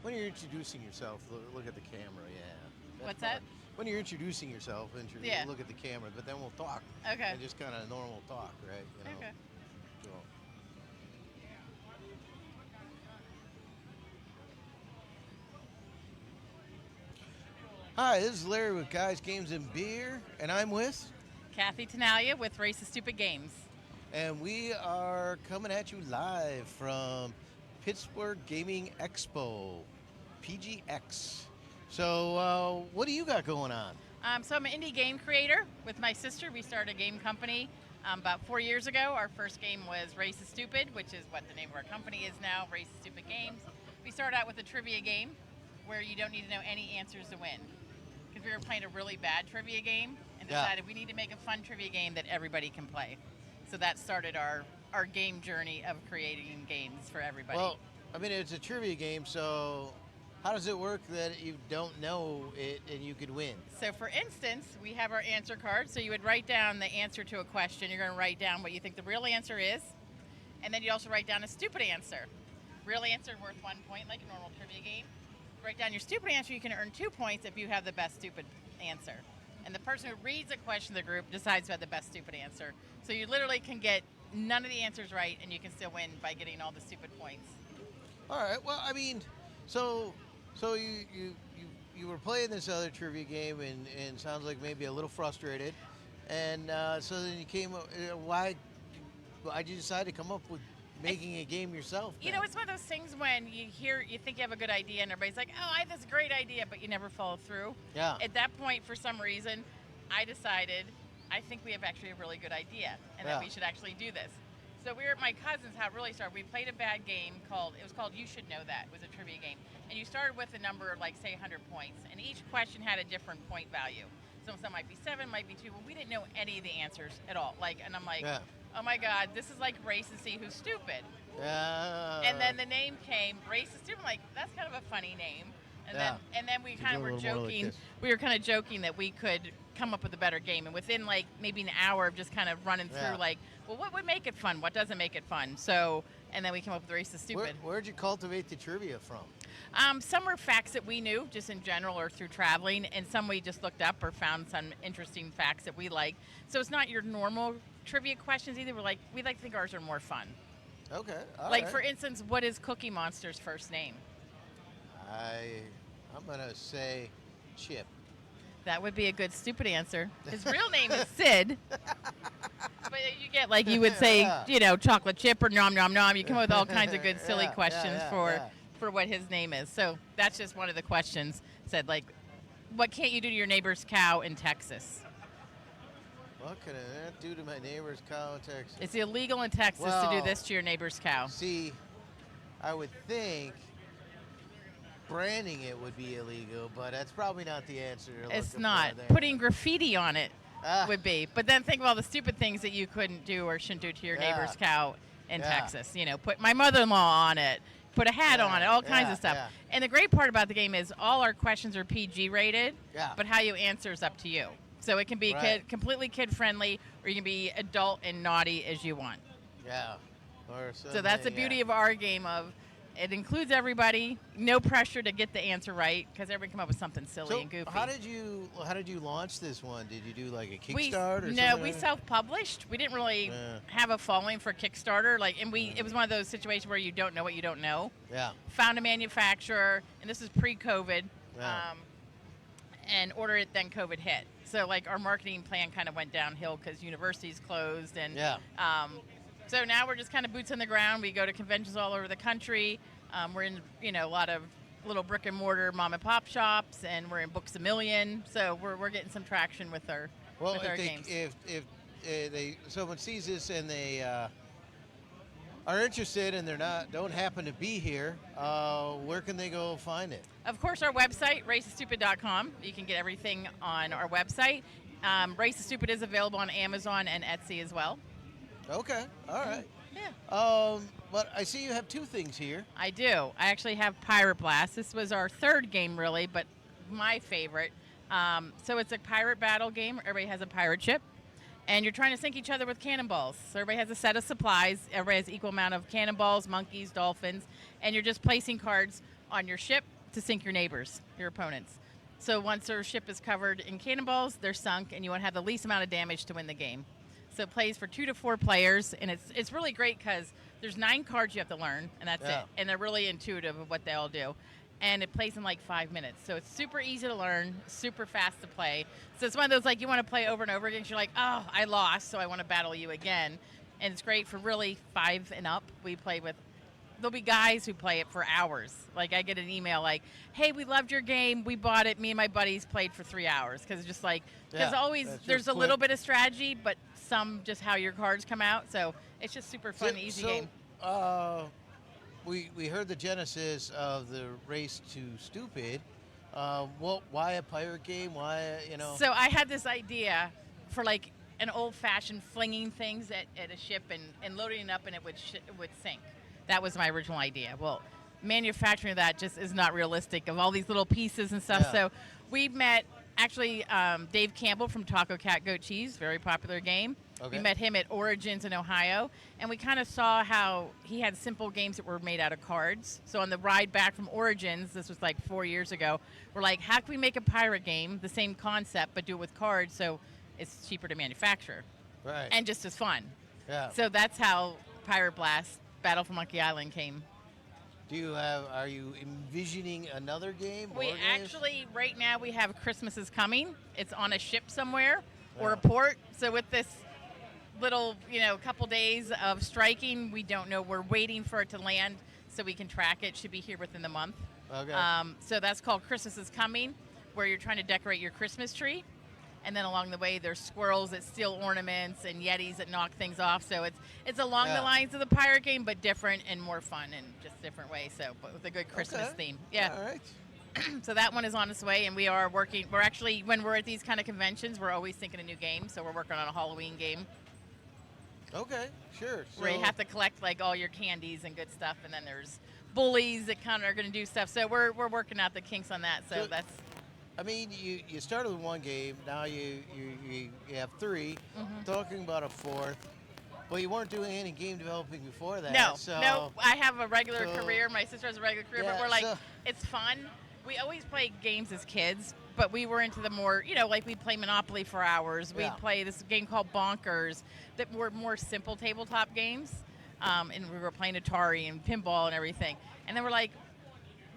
When you're introducing yourself, look at the camera. Yeah. That's What's that? fun. When you're introducing yourself, Yeah. look at the camera, but then we'll talk. Okay. And just kind of normal talk, right? You know. Okay. So. Hi, this is Larry with Guys, Games, and Beer, and I'm with, Kathy Tenalia with Racist Stupid Games. and we are coming at you live from Pittsburgh Gaming Expo, PGX. So, what do you got going on? So I'm an indie game creator with my sister. We started a game company about 4 years ago. Our first game was Racist Stupid, which is what the name of our company is now, Racist Stupid Games. We started out with a trivia game where you don't need to know any answers to win. Because we were playing a really bad trivia game and decided we need to make a fun trivia game that everybody can play. So that started our game journey of creating games for everybody. Well, I mean, it's a trivia game, so how does it work that you don't know it and you could win? So for instance, we have our answer card. So you would write down the answer to a question. You're going to write down what you think the real answer is. And then you also write down a stupid answer. Real answer worth 1 point, like a normal trivia game. Write down your stupid answer. You can earn 2 points if you have the best stupid answer. And the person who reads a question to the group decides who had the best stupid answer. So you literally can get none of the answers right, and you can still win by getting all the stupid points. All right. Well, I mean, so you were playing this other trivia game and sounds like maybe a little frustrated, and so then you came up. Why'd you decide to come up with making a game yourself? You know, it's one of those things when you think you have a good idea, and everybody's like, "Oh, I have this great idea," but you never follow through. Yeah. At that point, for some reason, I decided I think we have actually a really good idea, and that we should actually do this. So we were at my cousin's house. Really started. We played a bad game called You Should Know That. It was a trivia game, and you started with a number of like say 100 points, and each question had a different point value. So some might be 7, might be 2. Well, we didn't know any of the answers at all. And I'm like, oh my God, this is like Race to See Who's Stupid. And then the name came, Racist Stupid. I'm like, that's kind of a funny name. And then we kind of were joking. We were kind of joking that we could come up with a better game. And within like maybe an hour of just kind of running through like, well, what would make it fun? What doesn't make it fun? So, and then we came up with Racist Stupid. Where'd you cultivate the trivia from? Some were facts that we knew just in general or through traveling, and some we just looked up or found some interesting facts that we like. So it's not your normal trivia questions either. We like to think ours are more fun. Okay. For instance, what is Cookie Monster's first name? I'm gonna say Chip. That would be a good stupid answer. His real name is Sid. But you get you would say, chocolate chip or nom nom nom. You come up with all kinds of good silly questions for what his name is. So that's just one of the questions. Said what can't you do to your neighbor's cow in Texas? What can I do to my neighbor's cow in Texas? It's illegal in Texas to do this to your neighbor's cow. See, I would think branding it would be illegal, but that's probably not the answer. It's not. Putting graffiti on it would be. But then think of all the stupid things that you couldn't do or shouldn't do to your neighbor's cow in Texas. Put my mother-in-law on it, put a hat on it, all kinds of stuff. And the great part about the game is all our questions are PG rated, but how you answer is up to you. So it can be completely kid-friendly, or you can be adult and naughty as you want. Yeah. So that's the beauty of our game it includes everybody, no pressure to get the answer right, because everyone come up with something silly and goofy. How did you launch this one? Did you do like a Kickstarter or something? No, we self-published. We didn't really have a following for Kickstarter. It was one of those situations where you don't know what you don't know. Yeah. Found a manufacturer, and this is pre-COVID, and ordered it, then COVID hit. So our marketing plan kind of went downhill because universities closed, and so now we're just kind of boots on the ground. We go to conventions all over the country. We're in, a lot of little brick and mortar mom and pop shops, and we're in Books A Million. So we're getting some traction with our games. If someone sees this and they are interested and don't happen to be here, where can they go find it? Of course, our website, raciststupid.com. You can get everything on our website. Racist Stupid is available on Amazon and Etsy as well. Okay, all right. Yeah. But I see you have 2 things here. I do. I actually have Pirate Blast. This was our 3rd game, really, but my favorite. So it's a pirate battle game. Everybody has a pirate ship, and you're trying to sink each other with cannonballs. So everybody has a set of supplies. Everybody has equal amount of cannonballs, monkeys, dolphins, and you're just placing cards on your ship to sink your neighbors, your opponents. So once their ship is covered in cannonballs, they're sunk, and you want to have the least amount of damage to win the game. So it plays for 2 to 4 players, and it's really great because there's 9 cards you have to learn, and that's it. And they're really intuitive of what they all do. And it plays in like 5 minutes. So it's super easy to learn, super fast to play. So it's one of those, like, you want to play over and over again. You're like, oh, I lost, so I want to battle you again. And it's great for really 5 and up. We play with, there'll be guys who play it for hours. Like, I get an email like, hey, we loved your game. We bought it. Me and my buddies played for 3 hours. Because it's just like, because always there's a little bit of strategy, but some just how your cards come out. So it's just super fun, easy game. We heard the genesis of the race to Stupid. Why a pirate game? Why, you know? So I had this idea for like an old-fashioned flinging things at a ship and loading it up and it would sink. That was my original idea. Well, manufacturing that just is not realistic of all these little pieces and stuff. So we met actually Dave Campbell from Taco Cat Goat Cheese, very popular game. We met him at Origins in Ohio, and we kind of saw how he had simple games that were made out of cards. So on the ride back from Origins, this was like 4 years ago, we're like, how can we make a pirate game, the same concept, but do it with cards so it's cheaper to manufacture? Right. And just as fun. Yeah. So that's how Pirate Blast Battle for Monkey Island came. Are you envisioning another game? We games? actually, right now, we have Christmas is Coming. It's on a ship somewhere or a port. So with this little, couple days of striking, we don't know. We're waiting for it to land so we can track it. Should be here within the month. Okay. So that's called Christmas is Coming, where you're trying to decorate your Christmas tree. And then along the way, there's squirrels that steal ornaments and yetis that knock things off. So it's along the lines of the pirate game, but different and more fun in just different ways. So, but with a good Christmas theme. Yeah. All right. So that one is on its way, and we are working. We're actually, when we're at these kind of conventions, we're always thinking of new games. So we're working on a Halloween game. Okay, sure. So where you have to collect like all your candies and good stuff, and then there's bullies that kind of are going to do stuff. So we're working out the kinks on that. So that's. I mean, you started with one game. Now you have 3. Talking about a 4th, but you weren't doing any game developing before that. No. I have a regular career. My sister has a regular career, but we're like, it's fun. We always play games as kids, but we were into the more, like we'd play Monopoly for hours. We'd play this game called Bonkers that were more simple tabletop games, and we were playing Atari and pinball and everything. And then we're like,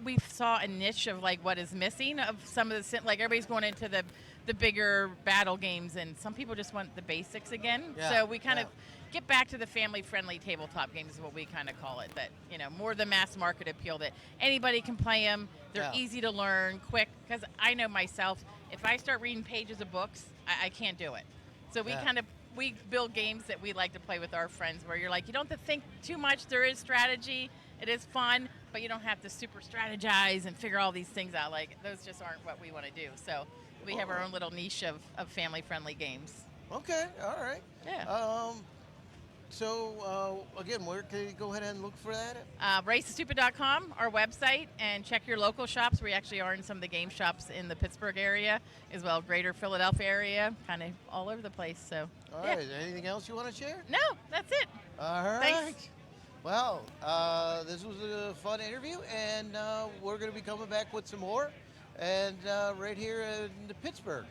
we saw a niche of like what is missing of some of the, like everybody's going into the bigger battle games, and some people just want the basics again. So we kind of get back to the family-friendly tabletop games is what we kind of call it. That, more the mass market appeal, that anybody can play them. They're easy to learn, quick, because I know myself, if I start reading pages of books, I can't do it. So we build games that we like to play with our friends where you're like, you don't have to think too much. There is strategy. It is fun, but you don't have to super strategize and figure all these things out. Like, those just aren't what we want to do. So we have our own little niche of family-friendly games. Okay, all right. Yeah. So, again, where can you go ahead and look for that? RaceToStupid.com, our website, and check your local shops. We actually are in some of the game shops in the Pittsburgh area, as well greater Philadelphia area, kind of all over the place. So. All right. Anything else you want to share? No, that's it. All right. Thanks. Well, this was a fun interview, and we're going to be coming back with some more, and right here in Pittsburgh.